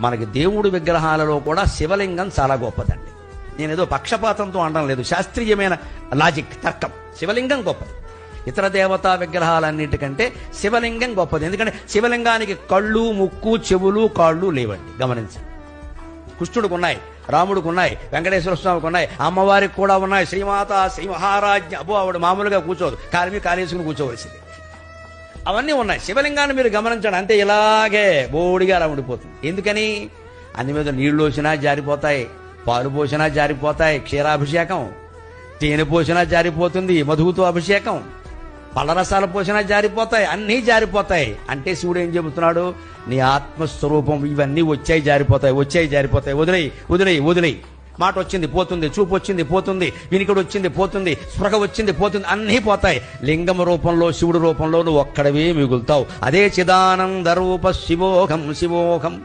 మనకి దేవుడి విగ్రహాలలో కూడా శివలింగం చాలా గొప్పదండి. నేనేదో పక్షపాతంతో అనడం లేదు, శాస్త్రీయమైన లాజిక్, తర్కం. శివలింగం గొప్పది. ఇతర దేవతా విగ్రహాలన్నిటికంటే శివలింగం గొప్పది. ఎందుకంటే శివలింగానికి కళ్ళు, ముక్కు, చెవులు, కాళ్ళు లేవండి. గమనించండి. కృష్ణుడికి ఉన్నాయి, రాముడికి ఉన్నాయి, వెంకటేశ్వర స్వామికి ఉన్నాయి, అమ్మవారికి కూడా ఉన్నాయి. శ్రీమాత, శ్రీ మహారాజ్ఞ. అబ్బో, ఆవిడ మామూలుగా కూర్చోదు, కాలేసుకుని కూర్చోవలసింది. అవన్నీ ఉన్నాయి. శివలింగాన్ని మీరు గమనించండి, అంతే ఇలాగే బోడిగా అలా ఉండిపోతుంది. ఎందుకని? అన్ని మీద నీళ్లు పోసినా జారిపోతాయి, పాలు పోసినా జారిపోతాయి, క్షీరాభిషేకం, తేనె పోసినా జారిపోతుంది, మధువుతో అభిషేకం, పళ్ళరసాలు పోసినా జారిపోతాయి, అన్నీ జారిపోతాయి. అంటే శివుడు ఏం చెబుతున్నాడు? నీ ఆత్మస్వరూపం ఇవన్నీ వచ్చాయి జారిపోతాయి, వదిలేయి. మాట వచ్చింది పోతుంది, చూపు వచ్చింది పోతుంది, వినికిడి వచ్చింది పోతుంది, స్పృహ వచ్చింది పోతుంది, అన్నీ పోతాయి. లింగం రూపంలో, శివుడు రూపంలో నువ్వు ఒక్కడవే మిగులుతావు. అదే చిదానంద రూప శివోహం.